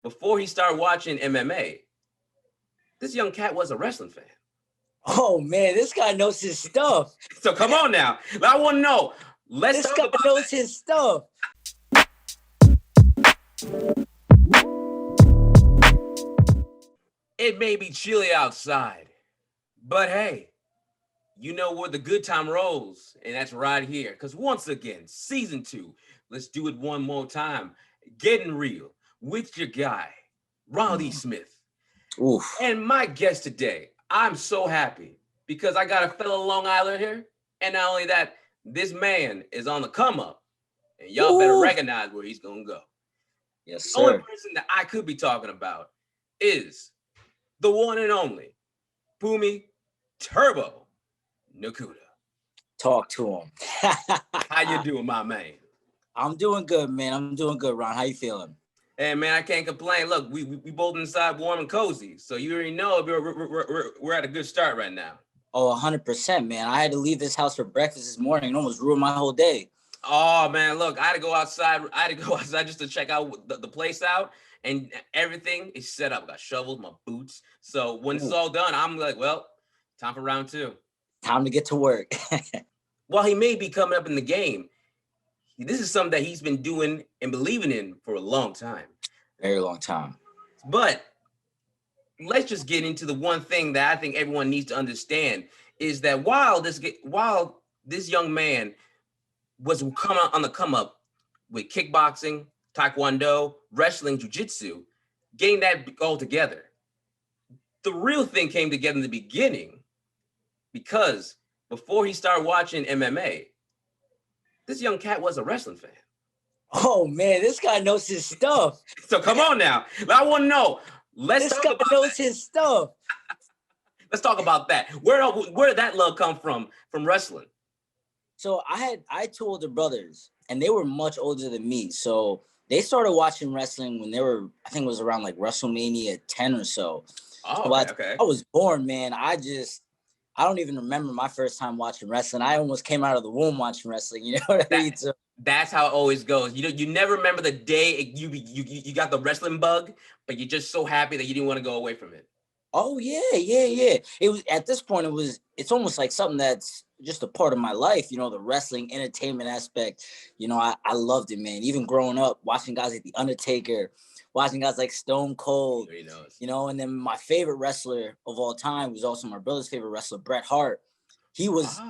before he started watching MMA, this young cat was a wrestling fan. Oh man, this guy knows his stuff. So come on now. I want to know. Let's This talk guy about knows that. his stuff. It may be chilly outside, but hey, you know where the good time rolls, and that's right here. Because once again, season 2, let's do it one more time. Getting real with your guy, Ronald Smith. Oof. And my guest today, I'm so happy because I got a fellow Long Islander here. And not only that, this man is on the come up, and y'all better recognize where he's going to go. Yes, The only sir. person that I could be talking about is the one and only Phumi Turbo Nkuta. Talk to him. How you doing, my man? I'm doing good, man. I'm doing good, Ron. How you feeling? Hey, man, I can't complain. Look, we both inside warm and cozy. So you already know we're at a good start right now. Oh, 100%, man. I had to leave this house for breakfast this morning. It almost ruined my whole day. Oh, man, look, I had to go outside. Just to check out the place out. And everything is set up. I got shovels, my boots. So when it's all done, I'm like, well, time for round 2. Time to get to work. While he may be coming up in the game, this is something that he's been doing and believing in for a long time. Very long time. But let's just get into the one thing that I think everyone needs to understand is that while this young man was on the come up with kickboxing, taekwondo, wrestling, jiu-jitsu, getting that all together, the real thing came together in the beginning because before he started watching MMA, this young cat was a wrestling fan. Oh man, this guy knows his stuff. So come on now. I want to know. This guy knows his stuff. Let's talk about that. Where did that love come from wrestling? So I had 2 older brothers, and they were much older than me. So they started watching wrestling when they were, I think it was around like WrestleMania 10 or so. Oh, okay. I was born, man. I don't even remember my first time watching wrestling. I almost came out of the womb watching wrestling. You know what I mean? So, that's how it always goes. You never remember the day you got the wrestling bug, but you're just so happy that you didn't want to go away from it. Oh yeah. It was at this point. It's almost like something that's just a part of my life. You know, the wrestling entertainment aspect. You know, I loved it, man. Even growing up, watching guys like The Undertaker, watching guys like Stone Cold. You know, and then my favorite wrestler of all time was also my brother's favorite wrestler, Bret Hart. He was.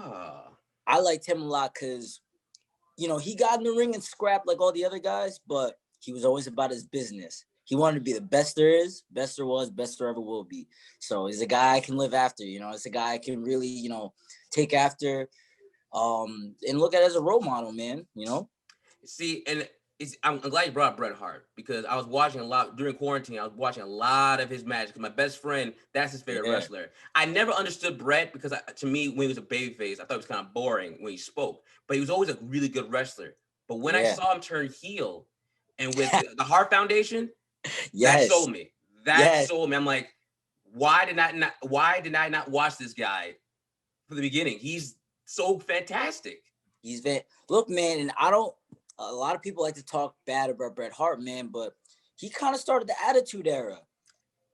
I liked him a lot because, you know, he got in the ring and scrapped like all the other guys, but he was always about his business. He wanted to be the best there is, best there was, best there ever will be. So he's a guy I can live after, you know. It's a guy I can really, you know, take after and look at as a role model, man, you know. See, and I'm glad you brought up Bret Hart because I was watching a lot during quarantine. I was watching a lot of his matches. My best friend, that's his favorite wrestler. I never understood Bret because to me, when he was a babyface, I thought it was kind of boring when he spoke. But he was always a really good wrestler. But when I saw him turn heel, and with the Hart Foundation, that sold me. That sold me. I'm like, why did I not watch this guy from the beginning? He's so fantastic. Look, man, and a lot of people like to talk bad about Bret Hart, man, but he kind of started the Attitude Era.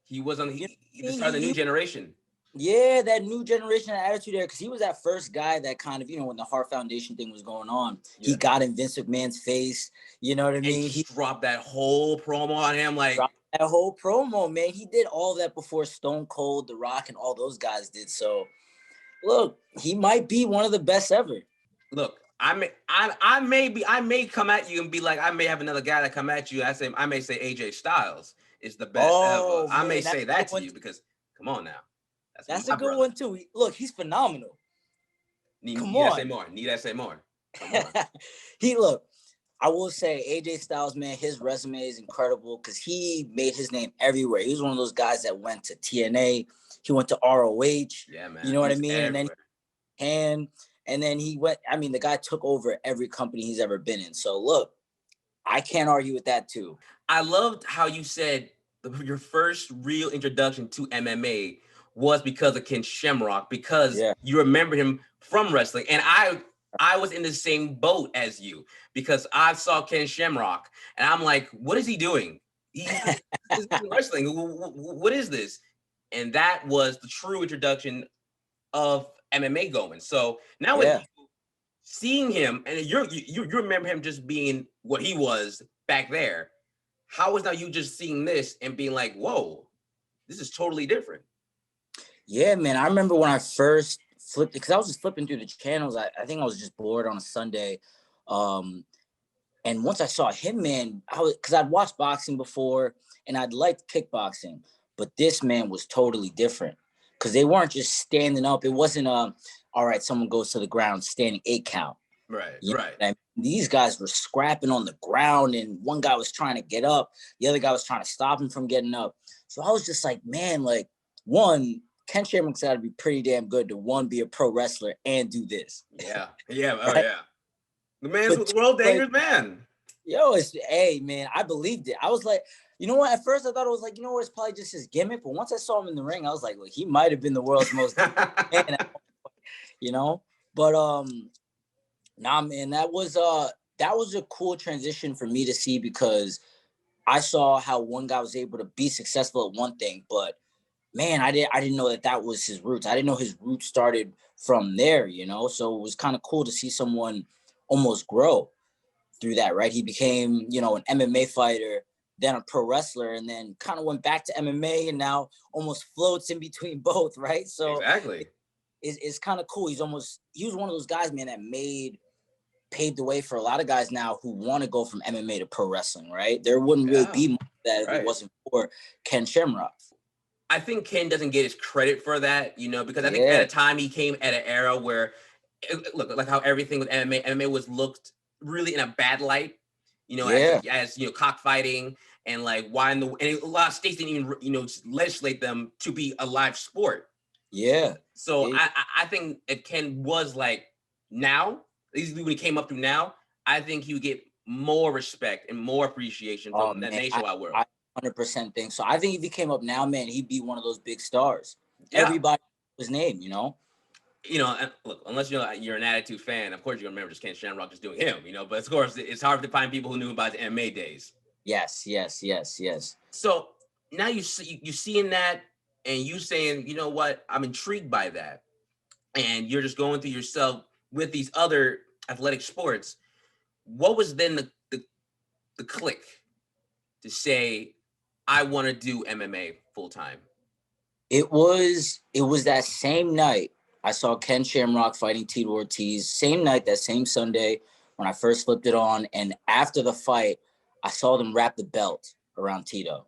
He was on he started the new generation. Yeah, that new generation of Attitude Era, because he was that first guy that kind of, you know, when the Hart Foundation thing was going on, he got in Vince McMahon's face. You know what I mean? He dropped that whole promo on him, like that whole promo, man. He did all that before Stone Cold, The Rock, and all those guys did. So, look, he might be one of the best ever. Look, I may come at you and be like, I may have another guy that come at you. I may say AJ Styles is the best ever. I may say that to you because come on now. That's a good one too. Look, he's phenomenal. Need I say more? Come on. I will say AJ Styles, man, his resume is incredible because he made his name everywhere. He was one of those guys that went to TNA. He went to ROH. Yeah, man. You know what I mean? And then he went, I mean, the guy took over every company he's ever been in. So look, I can't argue with that too. I loved how you said your first real introduction to MMA was because of Ken Shamrock, because you remember him from wrestling. And I was in the same boat as you because I saw Ken Shamrock and I'm like, what is he doing? This is wrestling. What is this? And that was the true introduction of MMA going. So now with Yeah. you seeing him, and you remember him just being what he was back there. How is now you just seeing this and being like, whoa, this is totally different? Yeah, man. I remember when I first flipped it, because I was just flipping through the channels. I think I was just bored on a Sunday. And once I saw him, man, because I'd watched boxing before and I'd liked kickboxing, but this man was totally different because they weren't just standing up. It wasn't all right, someone goes to the ground, standing 8 count. Right, You know right. what I mean? These guys were scrapping on the ground, and one guy was trying to get up, the other guy was trying to stop him from getting up. So I was just like, man, like, one, Ken Shamrock's got to be pretty damn good to one, be a pro wrestler and do this. Yeah, yeah, oh Right? yeah. The man's But the world like, dangerous man. yo, hey man, I believed it. I was like, you know what? At first I thought it was like, you know what, it's probably just his gimmick. But once I saw him in the ring, I was like, look, he might have been the world's most man, you know? But nah, man, that was a cool transition for me to see because I saw how one guy was able to be successful at one thing, but man, I didn't know that was his roots. I didn't know his roots started from there, you know? So it was kind of cool to see someone almost grow through that, right? He became, an MMA fighter, then a pro wrestler, and then kind of went back to MMA and now almost floats in between both, right? So Exactly. it's kind of cool. He was one of those guys, man, that paved the way for a lot of guys now who want to go from MMA to pro wrestling, right? There wouldn't really Yeah, be much of that if right. it wasn't for Ken Shamrock. I think Ken doesn't get his credit for that, because I think at a time he came at an era where, look, like how everything with MMA was looked really in a bad light, Yeah. as cockfighting and like why and a lot of states didn't even legislate them to be a live sport. Yeah. So Yeah. I think if Ken was like now, at least when he came up through now, I think he would get more respect and more appreciation Oh from that man, nationwide world. I 100% think so. I think if he came up now, man, he'd be one of those big stars. Yeah. Everybody knows his name. And look, unless you're an Attitude fan, of course you're gonna remember just Ken Shamrock just doing him, But of course, it's hard to find people who knew about the MMA days. Yes. So now you seeing that, and you saying, you know what, I'm intrigued by that, and you're just going through yourself with these other athletic sports. What was then the click to say, I want to do MMA full time? It was that same night I saw Ken Shamrock fighting Tito Ortiz. Same night, that same Sunday when I first flipped it on, and after the fight, I saw them wrap the belt around Tito.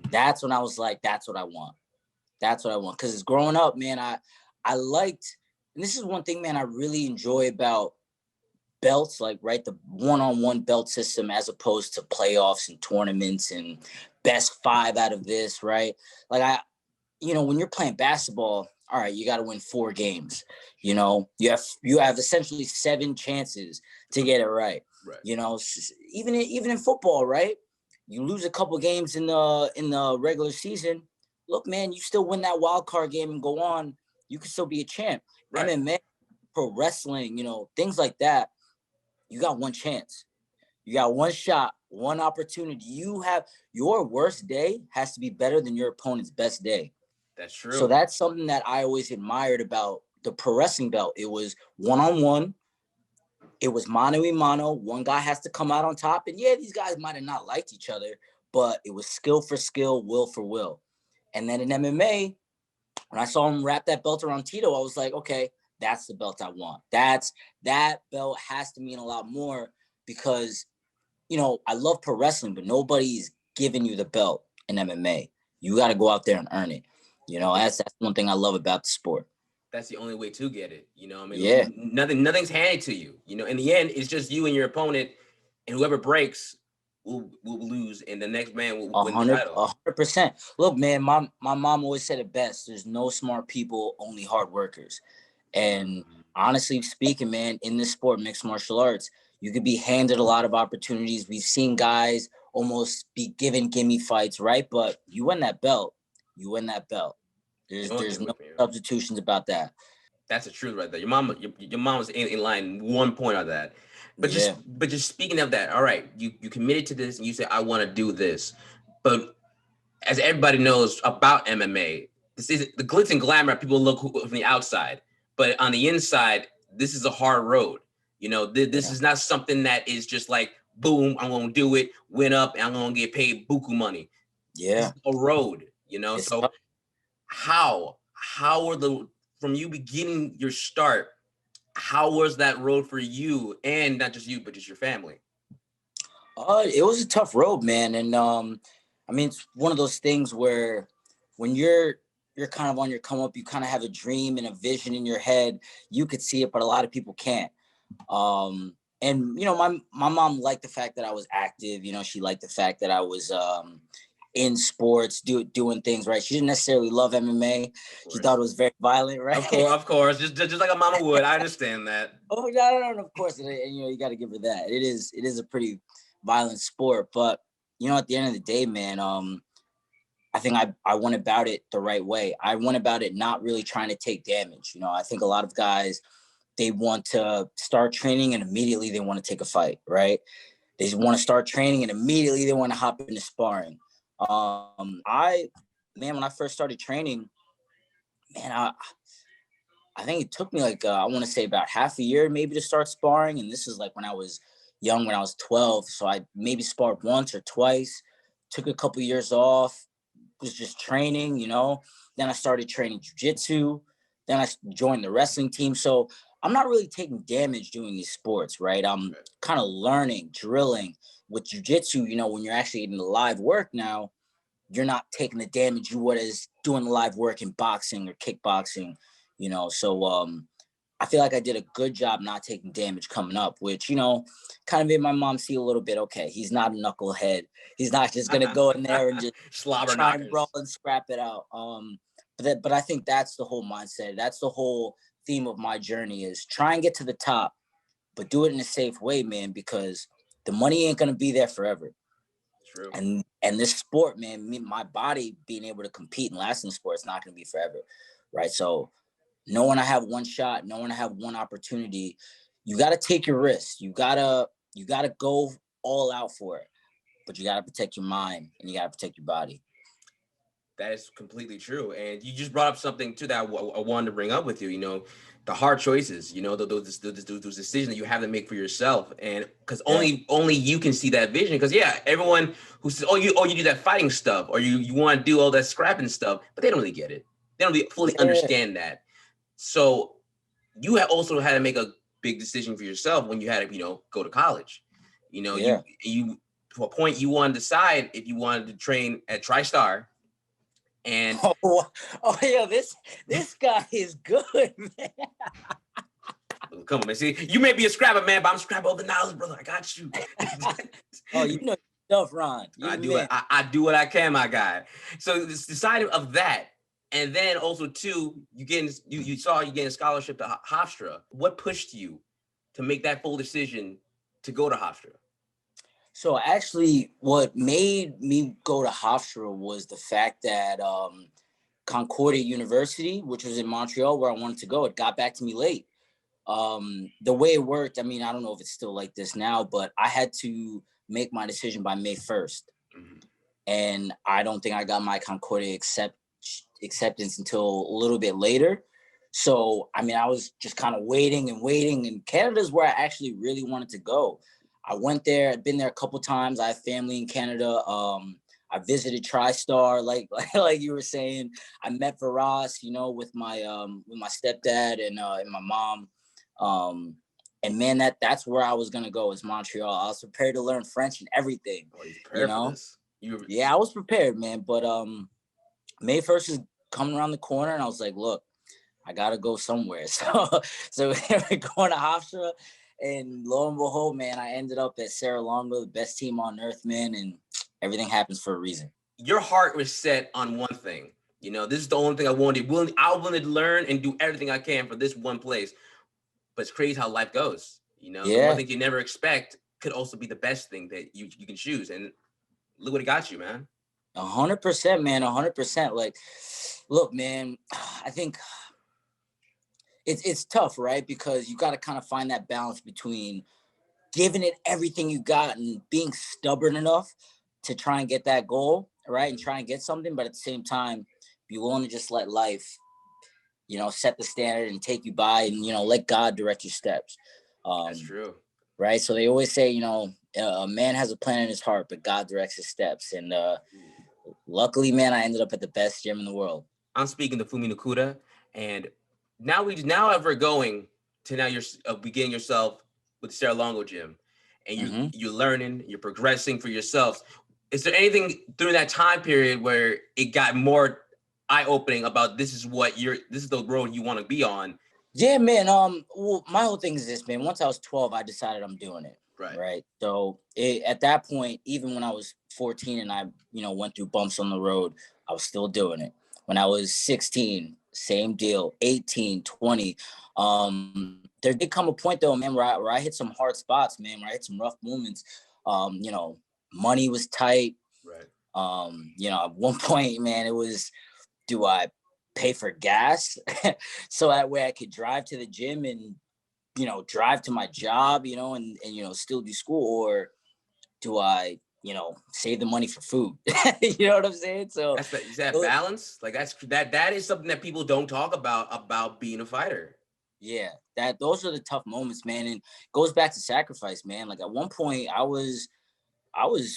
That's when I was like, that's what I want. That's what I want. Because growing up, man, I liked, and this is one thing, man, I really enjoy about belts, like, right, the one-on-one belt system as opposed to playoffs and tournaments and best 5 out of this, right? Like, when you're playing basketball, all right, you got to win 4 games. You have essentially 7 chances to get it right. Right. Even in football, right? You lose a couple games in the regular season. Look, man, you still win that wild card game and go on. You can still be a champ. Right. MMA, pro wrestling, things like that. You got one chance. You got one shot, one opportunity. You have your worst day has to be better than your opponent's best day. That's true. So that's something that I always admired about the pro wrestling belt. It was one-on-one. It was mano a mano. One guy has to come out on top. And yeah, these guys might have not liked each other, but it was skill for skill, will for will. And then in MMA, when I saw him wrap that belt around Tito, I was like, okay, that's the belt I want. That belt has to mean a lot more because, I love pro wrestling, but nobody's giving you the belt in MMA. You got to go out there and earn it. That's one thing I love about the sport. That's the only way to get it. Yeah. Nothing's handed to you. In the end, it's just you and your opponent, and whoever breaks will lose, and the next man will win the title. 100%. Look, man, my mom always said it best. There's no smart people, only hard workers. And honestly speaking, man, in this sport, mixed martial arts, you could be handed a lot of opportunities. We've seen guys almost be given gimme fights, right? But you win that belt. You win that belt. There's no substitutions about that. That's the truth right there. Your mom was in line 1 point on that. But just speaking of that, all right, you committed to this and you said, I want to do this. But as everybody knows about MMA, this is the glitz and glamour people look from the outside, but on the inside, this is a hard road. You know, this is not something that is just like, boom, I'm gonna do it, win up, and I'm gonna get paid buku money. This Yeah. is a road, you know. It's So how are the from you beginning your start? How was that road for you, and not just you, but just your family? It was a tough road, man. And I mean, it's one of those things where when you're kind of on your come up, you kind of have a dream and a vision in your head. You could see it, but a lot of people can't. And you know, my mom liked the fact that I was active. You know, she liked the fact that I was in sports, doing things right. She didn't necessarily love MMA. She thought it was very violent, right? Of course, just like a mama would. I understand that. Oh no, of course, and you know, you got to give her that. It is a pretty violent sport, but you know, at the end of the day, man, I think I went about it the right way. I went about it not really trying to take damage. You know, I think a lot of guys, they want to start training and immediately they want to take a fight, right? They just want to start training and immediately they want to hop into sparring. When I first started training, man, I think it took me like, I want to say about half a year maybe to start sparring. And this is like when I was young, when I was 12. So I maybe sparred once or twice, took a couple years off, was just training, you know. Then I started training jujitsu. Then I joined the wrestling team. So I'm not really taking damage doing these sports, right? I'm kind of learning, drilling with jujitsu. You know, when you're actually in the live work now, you're not taking the damage you would as doing live work in boxing or kickboxing, you know. So I feel like I did a good job not taking damage coming up, which, you know, kind of made my mom see a little bit, okay, he's not a knucklehead. He's not just gonna go in there and just slobber try knockers and brawl and scrap it out. But I think that's the whole mindset. That's the whole theme of my journey is try and get to the top, but do it in a safe way, man, because the money ain't gonna be there forever. True. And this sport, man, my body being able to compete and last in the sport is not going to be forever, right? So knowing I have one shot, knowing I have one opportunity, you got to take your risks. You gotta go all out for it, but you got to protect your mind and you got to protect your body. That is completely true. And you just brought up something too that I wanted to bring up with you. You know, the hard choices. You know, those decisions that you have to make for yourself, and because only you can see that vision. Because everyone who says, you do that fighting stuff, or you want to do all that scrapping stuff, but they don't really get it. They don't really fully understand that. So you have also had to make a big decision for yourself when you had to, go to college. You know, you to a point you want to decide if you wanted to train at TriStar. And yeah, this guy is good, man. Come on, man. See, you may be a scrapper, man, but I'm scrapper over the knowledge, brother. I got you. Oh, you know stuff, Ron. I do what I can, my guy. So it's the side of that, and then also too, you getting a scholarship to Hofstra. What pushed you to make that full decision to go to Hofstra? So actually, what made me go to Hofstra was the fact that Concordia University, which was in Montreal where I wanted to go, it got back to me late. The way it worked, I mean, I don't know if it's still like this now, but I had to make my decision by May 1st. Mm-hmm. And I don't think I got my Concordia acceptance until a little bit later. So, I mean, I was just kind of waiting, and Canada's where I actually really wanted to go. I went there. I'd been there a couple times. I have family in Canada. I visited TriStar, like you were saying. I met Varas, with my stepdad and my mom. And man, that's where I was gonna go, is Montreal. I was prepared to learn French and everything. Oh, you're prepared for this. Yeah, I was prepared, man. But May 1st is coming around the corner, and I was like, look, I gotta go somewhere. So we're going to Hofstra. And lo and behold, man, I ended up at Serra Longo, the best team on earth, man, and everything happens for a reason. Your heart was set on one thing. This is the only thing I wanted. I wanted to learn and do everything I can for this one place. But it's crazy how life goes. The one thing you never expect could also be the best thing that you can choose. And look what it got you, man. 100%, man. 100%. Like, look, man, I think it's tough, right? Because you got to kind of find that balance between giving it everything you got and being stubborn enough to try and get that goal, right? And try and get something, but at the same time, be willing to just let life, set the standard and take you by, and, let God direct your steps. That's true. Right. So they always say, a man has a plan in his heart, but God directs his steps. And luckily, man, I ended up at the best gym in the world. I'm speaking to Phumi Nkuta, and now as we're going to now you're beginning yourself with the Sarah Longo gym, and you're learning, you're progressing for yourself. Is there anything through that time period where it got more eye-opening about this is the road you want to be on? Yeah, man. Well, my whole thing is this, man. Once I was 12, I decided I'm doing it. Right. So at that point, even when I was 14 and I, went through bumps on the road, I was still doing it. When I was 16, same deal. 18, 20. There did come a point though, man, where I hit some hard spots, man, where I hit some rough moments. Money was tight. Right. At one point, man, it was, do I pay for gas so that way I could drive to the gym and drive to my job, and still do school, or do I save the money for food? You know what I'm saying? So is that balance? Like that is something that people don't talk about being a fighter. Yeah, those are the tough moments, man, and it goes back to sacrifice, man. Like at one point I was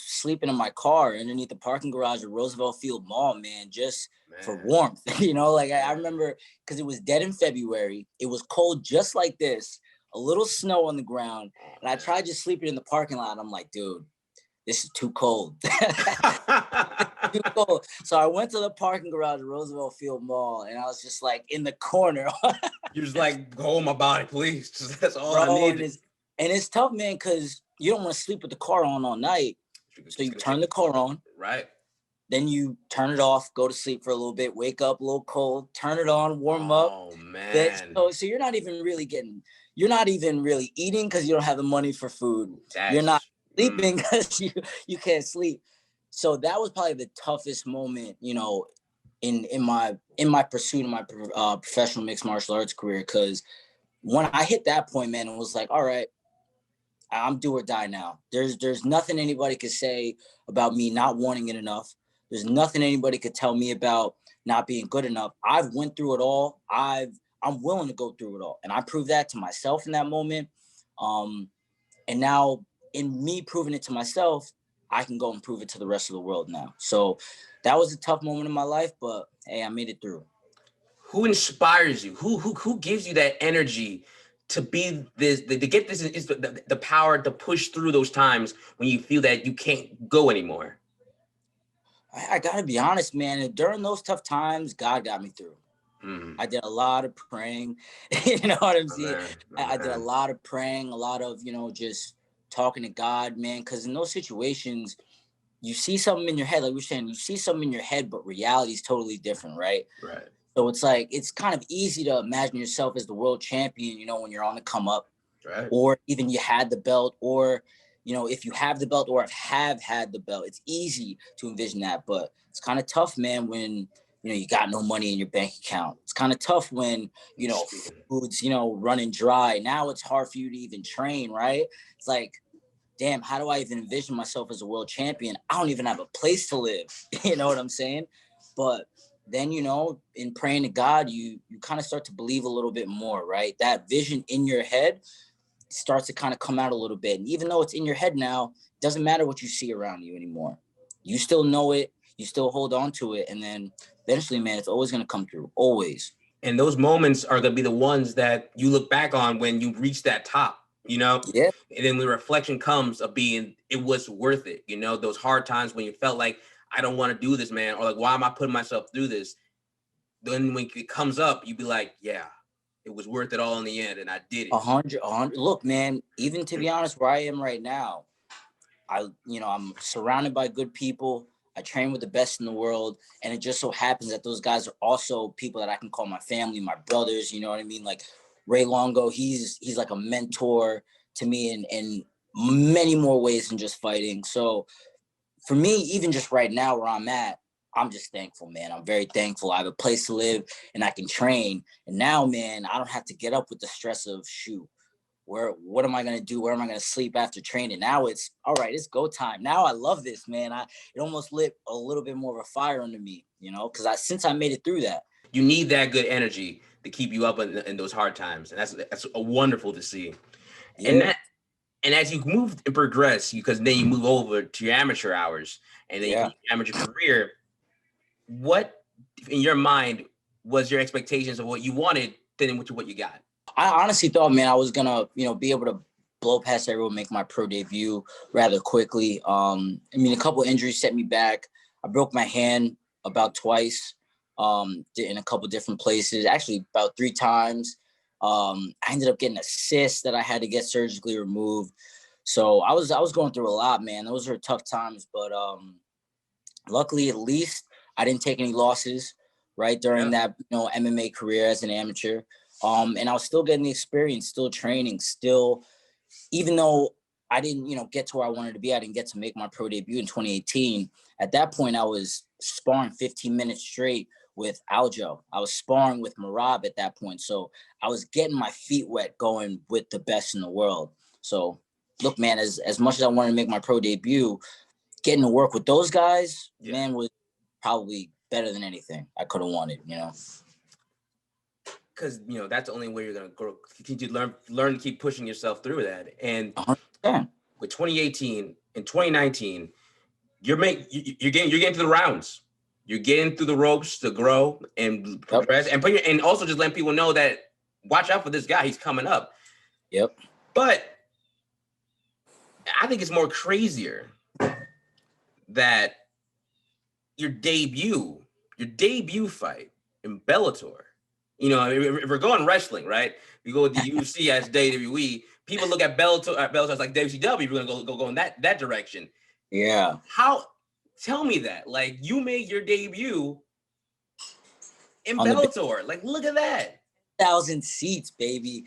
sleeping in my car underneath the parking garage at Roosevelt Field Mall, man, just for warmth. I remember, because it was dead in February. It was cold just like this, a little snow on the ground. And I tried just sleeping in the parking lot. I'm like, dude, this is too cold. Too cold. So I went to the parking garage at Roosevelt Field Mall, and I was just like in the corner. You're just like, go on my body, please. That's all I need. And it's tough, man, because you don't want to sleep with the car on all night. So you turn the car on. Right. Then you turn it off, go to sleep for a little bit, wake up a little cold, turn it on, warm up. Oh, man. So you're not even really eating because you don't have the money for food. You're not sleeping because you can't sleep. So that was probably the toughest moment, in my pursuit of my professional mixed martial arts career. Because when I hit that point, man, it was like, all right, I'm do or die now. There's nothing anybody could say about me not wanting it enough. There's nothing anybody could tell me about not being good enough. I've went through it all. I'm willing to go through it all. And I proved that to myself in that moment. And now in me proving it to myself, I can go and prove it to the rest of the world now. So that was a tough moment in my life, but hey, I made it through. Who inspires you? Who gives you that energy to be this, to get this, is the power to push through those times when you feel that you can't go anymore? I gotta be honest, man. During those tough times, God got me through. I did a lot of praying. You know what I'm saying? I did a lot of praying, a lot of, just talking to God, man. Because in those situations, you see something in your head, like we're saying, you see something in your head, but reality is totally different, right? Right. So it's like, it's kind of easy to imagine yourself as the world champion, when you're on the come up, right? Or even you had the belt, or, if you have the belt or have had the belt, it's easy to envision that. But it's kind of tough, man, when, you got no money in your bank account. It's kind of tough when, food's, running dry. Now it's hard for you to even train, right? It's like, damn, how do I even envision myself as a world champion? I don't even have a place to live. You know what I'm saying? But then, in praying to God, you kind of start to believe a little bit more, right? That vision in your head starts to kind of come out a little bit. And even though it's in your head now, it doesn't matter what you see around you anymore. You still know it. You still hold on to it. And then eventually, man, it's always going to come through. Always. And those moments are going to be the ones that you look back on when you reach that top, Yeah. And then the reflection comes of being, it was worth it. Those hard times when you felt like, I don't want to do this, man. Or like, why am I putting myself through this? Then when it comes up, you be like, yeah, it was worth it all in the end. And I did it. 100. Look, man, even to be honest, where I am right now, I'm surrounded by good people. I train with the best in the world. And it just so happens that those guys are also people that I can call my family, my brothers, you know what I mean? Like Ray Longo, he's like a mentor to me in many more ways than just fighting. So for me, even just right now where I'm at, I'm just thankful, man. I'm very thankful. I have a place to live and I can train. And now, man, I don't have to get up with the stress of, shoot, what am I gonna do? Where am I gonna sleep after training? Now it's all right, it's go time. Now I love this, man. It almost lit a little bit more of a fire under me, because since I made it through that. You need that good energy to keep you up in those hard times, and that's a wonderful to see. And Yeah. that and as you move and progress, because then you move over to your amateur hours, and then you Yeah. your amateur career. What in your mind was your expectations of what you wanted than what you got? I honestly thought, man, I was gonna, be able to blow past everyone, make my pro debut rather quickly. I mean, a couple injuries set me back. I broke my hand about twice, in a couple different places, actually about 3 times. I ended up getting a cyst that I had to get surgically removed. So I was going through a lot, man. Those were tough times, but luckily, at least I didn't take any losses right during that MMA career as an amateur. And I was still getting the experience, still training, still, even though I didn't, get to where I wanted to be, I didn't get to make my pro debut in 2018. At that point, I was sparring 15 minutes straight with Aljo. I was sparring with Marab at that point. So I was getting my feet wet going with the best in the world. So look, man, as much as I wanted to make my pro debut, getting to work with those guys, man, was probably better than anything I could have wanted, Because that's the only way you're gonna grow. Continue to learn to keep pushing yourself through that. And 100%. with 2018 and 2019, you're getting to the rounds. You're getting through the ropes to grow and progress, and also just letting people know that watch out for this guy. He's coming up. Yep. But I think it's more crazier that your debut fight in Bellator. If we're going wrestling, right? We go with the UFC as WWE. People look at Bellator as like WCW. We're gonna go in that direction. Yeah. Tell me that. Like, you made your debut in Bellator. Like, look at that. 1,000 seats, baby.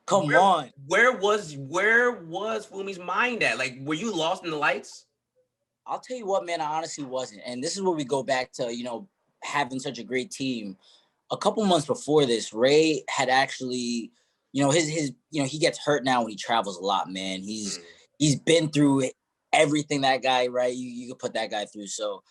Come on. Where was Fumi's mind at? Like, were you lost in the lights? I'll tell you what, man, I honestly wasn't. And this is where we go back to, having such a great team. A couple months before this, Ray had actually, his he gets hurt now when he travels a lot, man. He's been through everything that guy, right? You could put that guy through. So,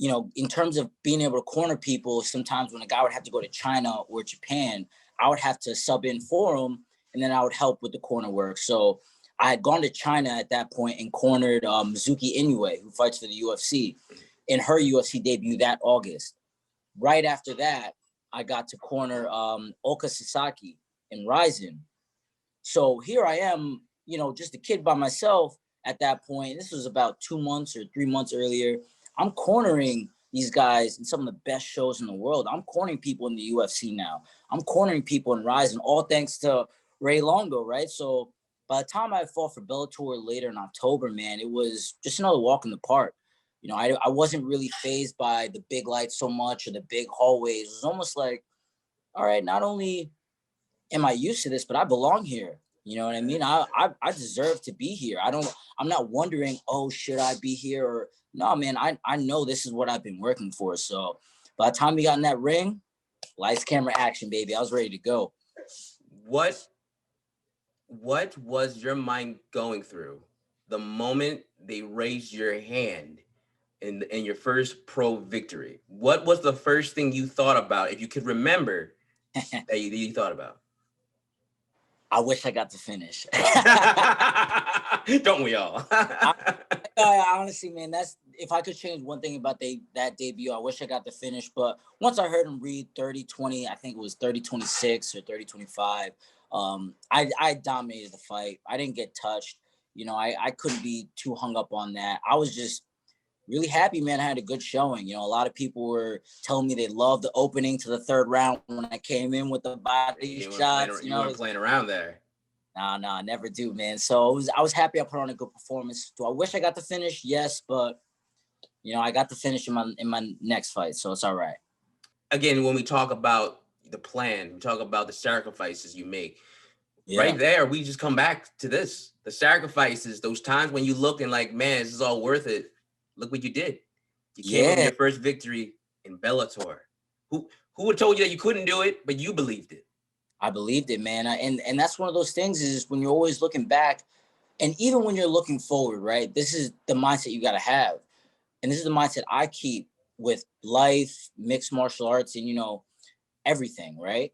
in terms of being able to corner people, sometimes when a guy would have to go to China or Japan, I would have to sub in for him, and then I would help with the corner work. So I had gone to China at that point and cornered Mizuki Inoue, who fights for the UFC, in her UFC debut that August. Right after that, I got to corner Oka Sasaki in Ryzen. So here I am, just a kid by myself at that point. This was about 2 months or 3 months earlier. I'm cornering these guys in some of the best shows in the world. I'm cornering people in the UFC now. I'm cornering people in Ryzen, all thanks to Ray Longo, right? So by the time I fought for Bellator later in October, man, it was just another walk in the park. I wasn't really fazed by the big lights so much or the big hallways. It was almost like, all right, not only am I used to this, but I belong here. You know what I mean? I deserve to be here. I'm not wondering, oh, should I be here? Or no, man, I know this is what I've been working for. So by the time we got in that ring, lights, camera, action, baby, I was ready to go. What was your mind going through the moment they raised your hand in your first pro victory? What was the first thing you thought about, if you could remember, that you thought about? I wish I got to finish. Don't we all? I honestly, man, that's, if I could change one thing about that debut, I wish I got to finish. But once I heard him read 30-20, I think it was 30-26 or 30-25, I dominated the fight. I didn't get touched. I couldn't be too hung up on that. I was just really happy, man. I had a good showing. A lot of people were telling me they loved the opening to the third round when I came in with the body shots. You weren't playing around there. No, I never do, man. So I was happy I put on a good performance. Do I wish I got to finish? Yes, but I got to finish in my next fight, so it's all right. Again, when we talk about the plan, we talk about the sacrifices you make. Yeah. Right there, we just come back to this: the sacrifices, those times when you look and like, man, this is all worth it. Look what you did. You came with your first victory in Bellator. Who would have told you that you couldn't do it, but you believed it? I believed it, man. And that's one of those things is when you're always looking back, and even when you're looking forward, right? This is the mindset you got to have, and this is the mindset I keep with life, mixed martial arts, and everything, right?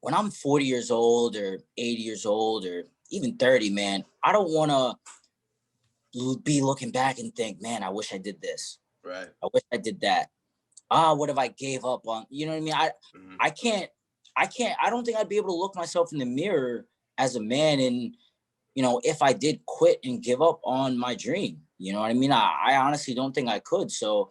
When I'm 40 years old or 80 years old or even 30, man, I don't want to be looking back and think, man, I wish I did this. Right. I wish I did that. What if I gave up on, you know what I mean? I can't, I don't think I'd be able to look myself in the mirror as a man and, if I did quit and give up on my dream, you know what I mean? I honestly don't think I could. So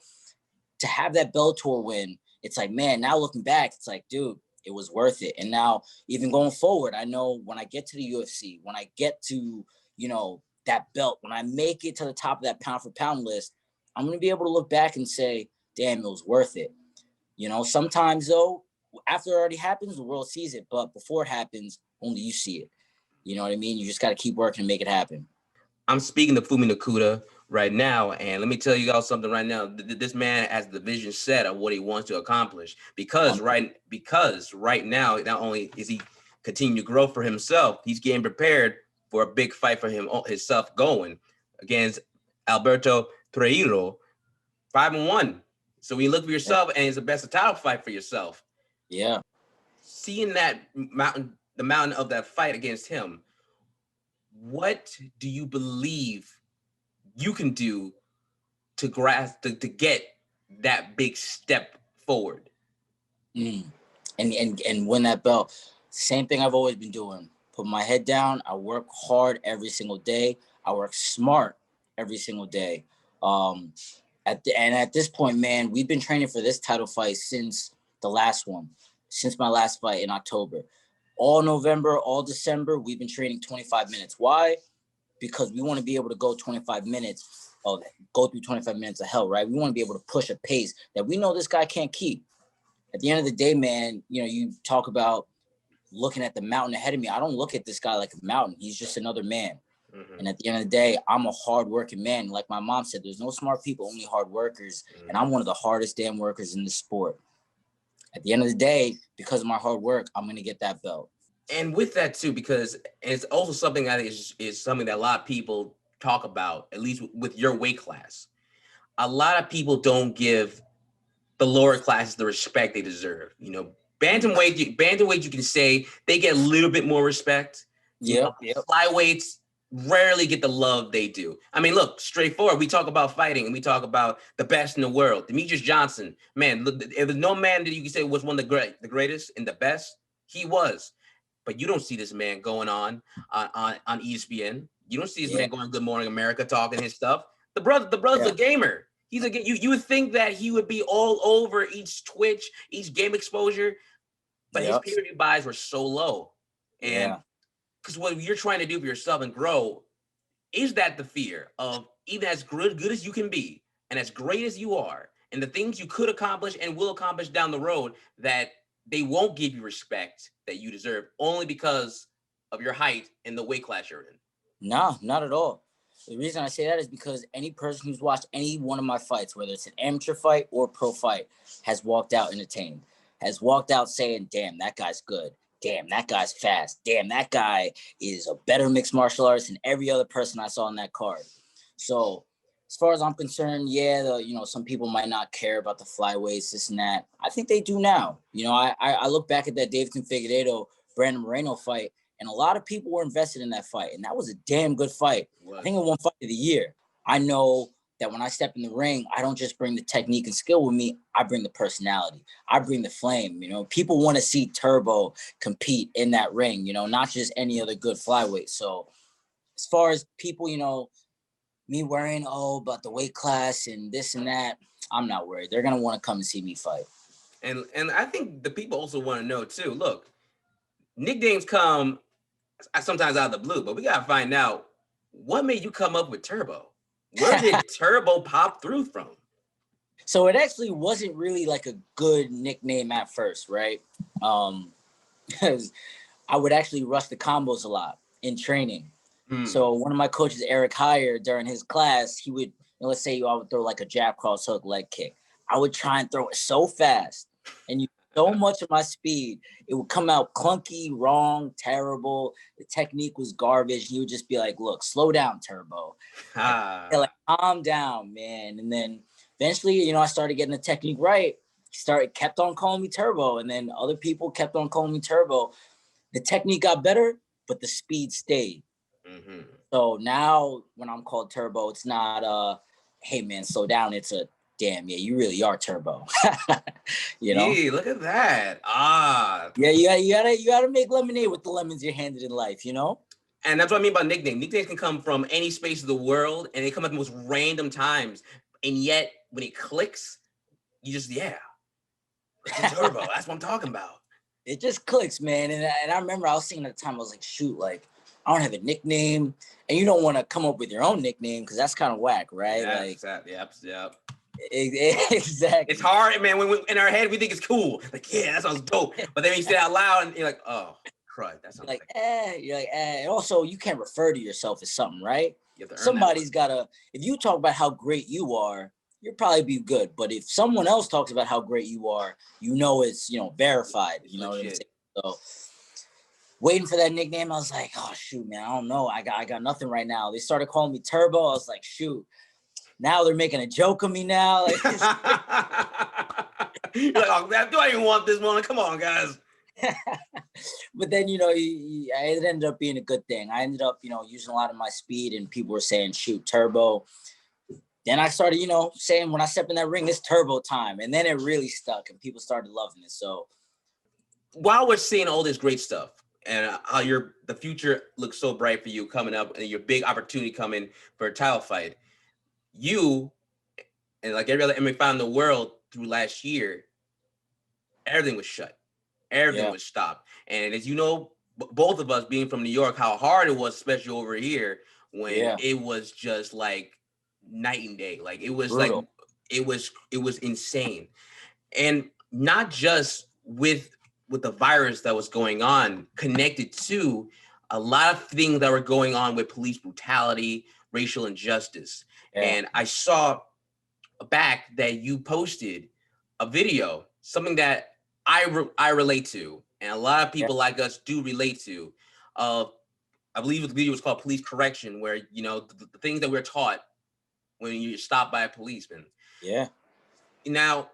to have that Bellator win, it's like, man, now looking back, it's like, dude, it was worth it. And now even going forward, I know when I get to the UFC, when I get to, that belt, when I make it to the top of that pound for pound list, I'm going to be able to look back and say, damn, it was worth it. Sometimes though, after it already happens, the world sees it, but before it happens, only you see it. You know what I mean? You just got to keep working and make it happen. I'm speaking to Phumi Nkuta right now, and let me tell you guys something right now. This man has the vision set of what he wants to accomplish because right now, not only is he continuing to grow for himself, he's getting prepared for a big fight for himself going against Alberto Pereiro, 5-1. So when you look for yourself, and it's the best title fight for yourself. Yeah. Seeing that the mountain of that fight against him, what do you believe you can do to grasp to get that big step forward? And win that belt. Same thing I've always been doing. Put my head down. I work hard every single day. I work smart every single day. At this point, man, we've been training for this title fight since the last one, since my last fight in October. All November, all December, we've been training 25 minutes. Why? Because we want to be able to go 25 minutes go through 25 minutes of hell, right? We want to be able to push a pace that we know this guy can't keep. At the end of the day, man, you talk about looking at the mountain ahead of me. I don't look at this guy like a mountain. He's just another man. Mm-hmm. And at the end of the day, I'm a hard-working man. Like my mom said, there's no smart people, only hard workers. Mm-hmm. And I'm one of the hardest damn workers in the sport. At the end of the day, because of my hard work, I'm going to get that belt. And with that too, because it's also something that is something that a lot of people talk about, at least with your weight class. A lot of people don't give the lower classes the respect they deserve. Bantamweight, you can say they get a little bit more respect. Yep. Flyweights rarely get the love they do. I mean, look, straightforward. We talk about fighting and we talk about the best in the world. Demetrius Johnson, man, if there's no man that you can say was one of the greatest and the best, he was. But you don't see this man going on ESPN. You don't see this man going Good Morning America talking his stuff. The brother's a gamer. He's you would think that he would be all over each Twitch, each game exposure, but his pay-per-view buys were so low. And because what you're trying to do for yourself and grow, is that the fear of even as good as you can be and as great as you are, and the things you could accomplish and will accomplish down the road, that they won't give you respect that you deserve only because of your height and the weight class you're in? No, not at all. The reason I say that is because any person who's watched any one of my fights, whether it's an amateur fight or pro fight, has walked out entertained, has walked out saying, damn, that guy's good. Damn, that guy's fast. Damn, that guy is a better mixed martial artist than every other person I saw on that card. So as far as I'm concerned, some people might not care about the flyweights, this and that. I think they do now. I look back at that Davidson Figueiredo, Brandon Moreno fight, and a lot of people were invested in that fight. And that was a damn good fight. What? I think it won fight of the year. I know that when I step in the ring, I don't just bring the technique and skill with me. I bring the personality. I bring the flame. People want to see Turbo compete in that ring, not just any other good flyweight. So as far as people, me worrying, about the weight class and this and that, I'm not worried. They're going to want to come and see me fight. And I think the people also want to know too, look, nicknames come sometimes out of the blue, but we got to find out what made you come up with Turbo. Where did Turbo pop through from? So it actually wasn't really like a good nickname at first, right? Because I would actually rush the combos a lot in training. So one of my coaches, Eric Heyer, during his class, he would, let's say I would throw like a jab, cross, hook, leg kick. I would try and throw it so fast. And so much of my speed, it would come out clunky, wrong, terrible. The technique was garbage. He would just be like, look, slow down, Turbo. And like, calm down, man. And then eventually, you know, I started getting the technique right. Kept on calling me Turbo. And then other people kept on calling me Turbo. The technique got better, but the speed stayed. Mm-hmm. So now when I'm called Turbo, it's not, hey, man, slow down. It's a, damn, yeah, you really are Turbo. You know? Yeah, look at that. Yeah, you gotta make lemonade with the lemons you're handed in life, you know? And that's what I mean by nickname. Nicknames can come from any space of the world, and they come at the most random times. And yet, when it clicks, you just, yeah, Turbo. That's what I'm talking about. It just clicks, man. And I remember I was thinking at the time, I was like, shoot, like, I don't have a nickname. And you don't want to come up with your own nickname because that's kind of whack, right? Yeah, like, exactly. Yep. Exactly. It's hard, man. When in our head, we think it's cool. Like, yeah, that sounds dope. But then when you say it out loud, and you're like, oh, crud, that sounds like, You're like, And also, you can't refer to yourself as something, right? You have to earn Somebody's got to, if you talk about how great you are, you'll probably be good. But if someone else talks about how great you are, you know it's, you know, verified. You know what I'm saying? So waiting for that nickname, I was like, oh, shoot, man, I don't know. I got nothing right now. They started calling me Turbo. I was like, shoot. Now they're making a joke of me now. Like, you're like, oh, man, do I even want this one? Come on, guys. But then, you know, it ended up being a good thing. I ended up, you know, using a lot of my speed, and people were saying, shoot, Turbo. Then I started, you know, saying when I step in that ring, it's Turbo time. And then it really stuck and people started loving it. So while we're seeing all this great stuff and how the future looks so bright for you coming up and your big opportunity coming for a title fight, you and like every other MMA fight in the world through last year, everything was shut. Everything was stopped. And as you know, both of us being from New York, how hard it was, especially over here, when it was just like night and day. Like it was brutal. Like it was insane. And not just with the virus that was going on, connected to a lot of things that were going on with police brutality, racial injustice. And I saw back that you posted a video, something that I relate to, and a lot of people like us do relate to. I believe the video was called Police Correction, where, you know, the things that we're taught when you're stopped by a policeman. Yeah. Now,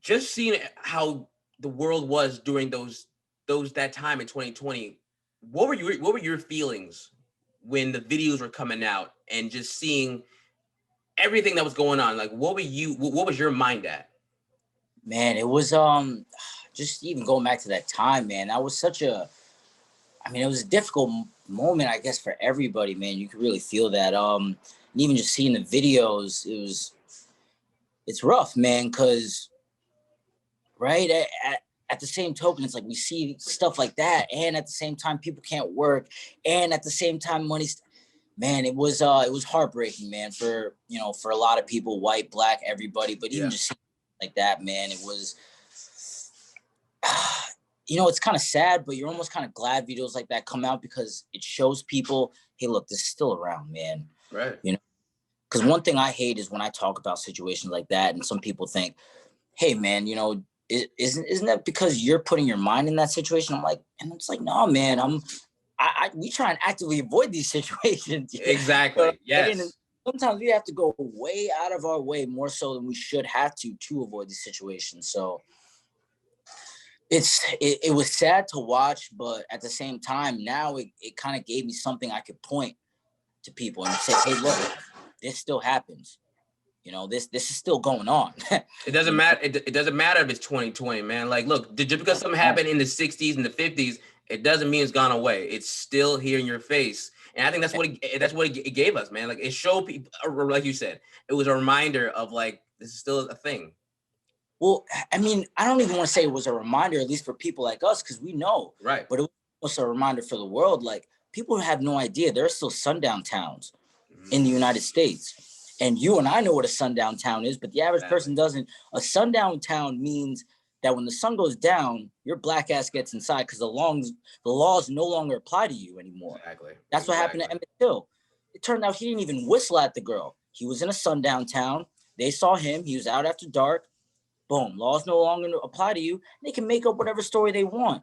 just seeing how the world was during that time in 2020, what were your feelings when the videos were coming out and just seeing everything that was going on? Like, what was your mind at? Man, it was just even going back to that time, man, that was it was a difficult moment, I guess, for everybody, man. You could really feel that. And even just seeing the videos, it's rough, man, because right at the same token, it's like we see stuff like that, and at the same time people can't work, and at the same time money's, man, it was heartbreaking, man, for a lot of people, white, black, everybody. But even just like that, man, it was it's kind of sad, but you're almost kind of glad videos like that come out, because it shows people, hey, look, this is still around, man. Right. Because one thing I hate is when I talk about situations like that and some people think, hey, man, isn't that because you're putting your mind in that situation? I'm like, and it's like, no, man, we try and actively avoid these situations. Exactly. Yes. Sometimes we have to go way out of our way, more so than we should have to avoid these situations. So it was sad to watch, but at the same time, now it kind of gave me something I could point to people and say, hey, look, this still happens. This is still going on. It doesn't matter. It doesn't matter if it's 2020, man. Like, look, just because something happened in the 60s and the 50s, it doesn't mean it's gone away. It's still here in your face. And I think that's what it gave us, man. Like, it showed people, like you said, it was a reminder of, like, this is still a thing. Well, I mean, I don't even want to say it was a reminder, at least for people like us, because we know. Right. But it was also a reminder for the world. Like, people have no idea. There are still sundown towns in the United States. And you and I know what a sundown town is, but the average person doesn't. A sundown town means that when the sun goes down, your black ass gets inside, because the laws no longer apply to you anymore. Exactly. That's what happened to Emmett Till. It turned out he didn't even whistle at the girl. He was in a sundown town. They saw him. He was out after dark. Boom, laws no longer apply to you. They can make up whatever story they want.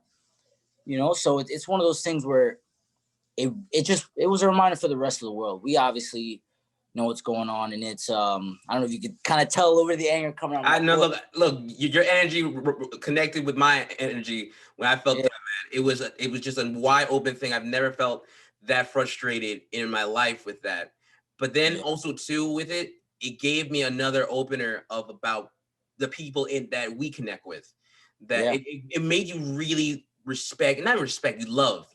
So it's one of those things where it was a reminder for the rest of the world. We obviously know what's going on, and it's I don't know if you could kind of tell over the anger coming on. I know. Look, your energy connected with my energy when I felt that, man. It was just a wide open thing. I've never felt that frustrated in my life with that. But then also too with it, it gave me another opener of about the people in that we connect with. That it made you really respect, not respect, you love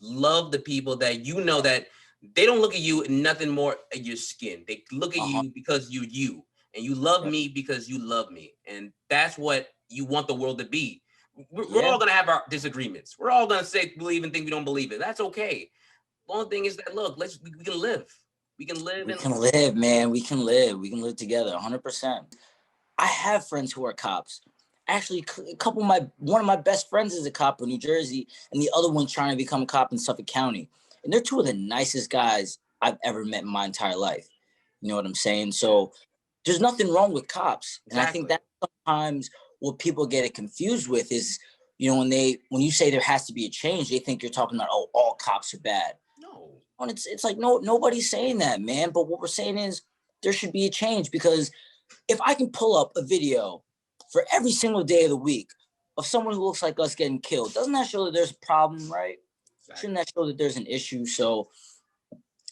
the people that that they don't look at you and nothing more at your skin. They look at you because you're you. And you love me because you love me. And that's what you want the world to be. We're all going to have our disagreements. We're all going to say, believe and think we don't believe it. That's okay. The only thing is that, look, we can live. We can live. We can live, man. We can live. We can live together 100%. I have friends who are cops. Actually, one of my best friends is a cop in New Jersey, and the other one's trying to become a cop in Suffolk County. And they're two of the nicest guys I've ever met in my entire life. You know what I'm saying? So there's nothing wrong with cops. And I think that sometimes what people get it confused with is, when you say there has to be a change, they think you're talking about, all cops are bad. No. And it's like, no, nobody's saying that, man. But what we're saying is there should be a change, because if I can pull up a video for every single day of the week of someone who looks like us getting killed, doesn't that show that there's a problem, right? Exactly. Shouldn't that show that there's an issue? So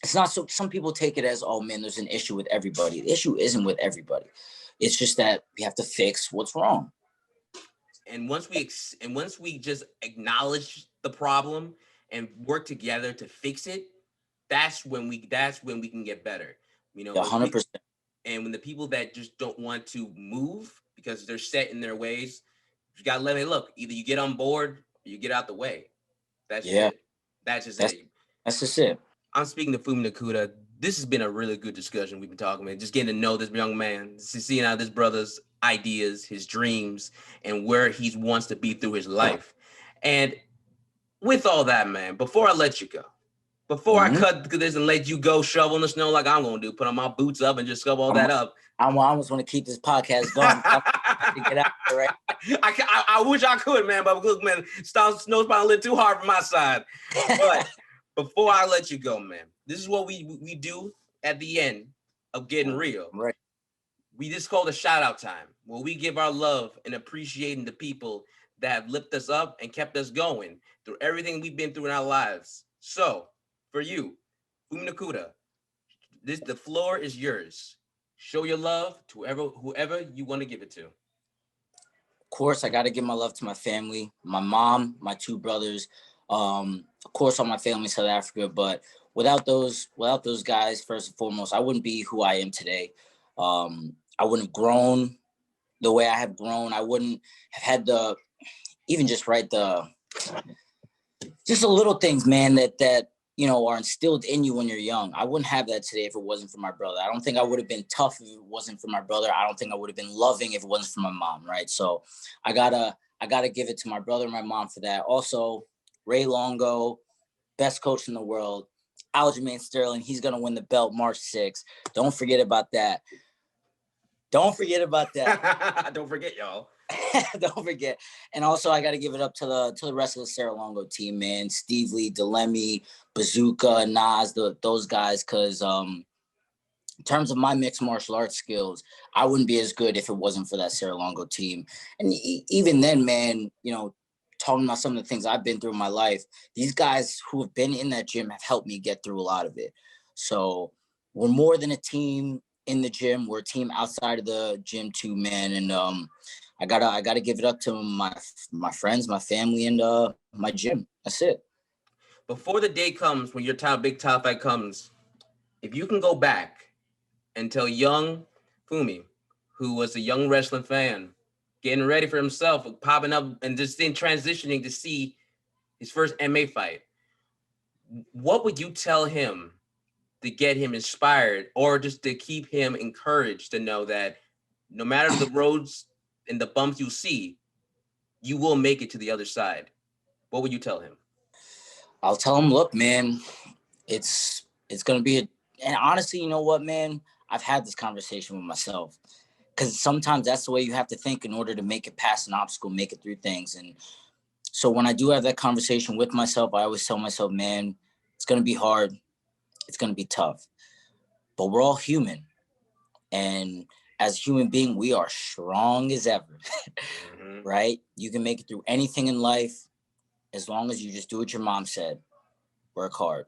it's not so some people take it as, oh man, there's an issue with everybody. The issue isn't with everybody. It's just that we have to fix what's wrong. And once we just acknowledge the problem and work together to fix it, that's when we can get better. 100%. And when the people that just don't want to move because they're set in their ways, you gotta let it look. Either you get on board or you get out the way. That's it. That's just it. That's just it. I'm speaking to Phumi Nkuta. This has been a really good discussion we've been talking about. Just getting to know this young man, seeing how this brother's ideas, his dreams, and where he wants to be through his life. And with all that, man, before I let you go, before I cut this and let you go shovel in the snow like I'm going to do, put on my boots up and just shovel all that up. I almost want to keep this podcast going. To get out there, right? I wish I could, man, but look, man, snow's probably a little too hard for my side. But before I let you go, man, this is what we do at the end of Getting Real. Right. We just call it a shout out time, where we give our love and appreciating the people that have lifted us up and kept us going through everything we've been through in our lives. So for you, Phumi Nkuta, the floor is yours. Show your love to whoever you want to give it to. Of course, I got to give my love to my family, my mom, my two brothers, of course, all my family in South Africa. But without those guys, first and foremost, I wouldn't be who I am today. I wouldn't have grown the way I have grown. I wouldn't have had the little things, man, that are instilled in you when you're young. I wouldn't have that today if it wasn't for my brother. I don't think I would have been tough if it wasn't for my brother. I don't think I would have been loving if it wasn't for my mom, right? So I gotta give it to my brother and my mom for that. Also, Ray Longo, best coach in the world. Aljamain Sterling, he's gonna win the belt March 6th. Don't forget about that. Don't forget, y'all. Don't forget. And also, I got to give it up to the rest of the Sarah Longo team, man. Steve Lee, Delemy, Bazooka, Nas, those guys. Because in terms of my mixed martial arts skills, I wouldn't be as good if it wasn't for that Sarah Longo team. And even then, man, talking about some of the things I've been through in my life, these guys who have been in that gym have helped me get through a lot of it. So we're more than a team in the gym. We're a team outside of the gym too, man. And I gotta give it up to my friends, my family, and my gym. That's it. Before the day comes when your big title fight comes, if you can go back and tell young Phumi, who was a young wrestling fan, getting ready for himself, popping up and just then transitioning to see his first MMA fight, what would you tell him to get him inspired, or just to keep him encouraged to know that no matter the roads and the bumps you see, you will make it to the other side? What would you tell him? I'll tell him, look, man, it's going to be and honestly, you know what, man, I've had this conversation with myself. because sometimes that's the way you have to think in order to make it past an obstacle, make it through things. And so when I do have that conversation with myself, I always tell myself, man, it's going to be hard. It's going to be tough, but we're all human. And as a human being, we are strong as ever, right? You can make it through anything in life as long as you just do what your mom said, work hard.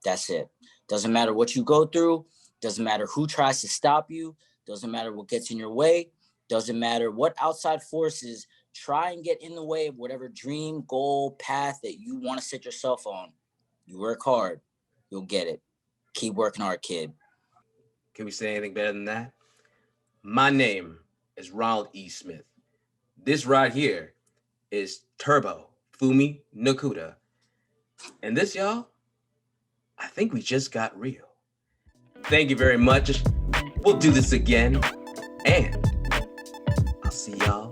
That's it. Doesn't matter what you go through. Doesn't matter who tries to stop you. Doesn't matter what gets in your way. Doesn't matter what outside forces try and get in the way of whatever dream, goal, path that you want to set yourself on. You work hard, you'll get it. Keep working hard, kid. Can we say anything better than that? My name is Ronald E. Smith. This right here is Turbo Phumi Nkuta. And this, y'all, I think we just got real. Thank you very much. We'll do this again. And I'll see y'all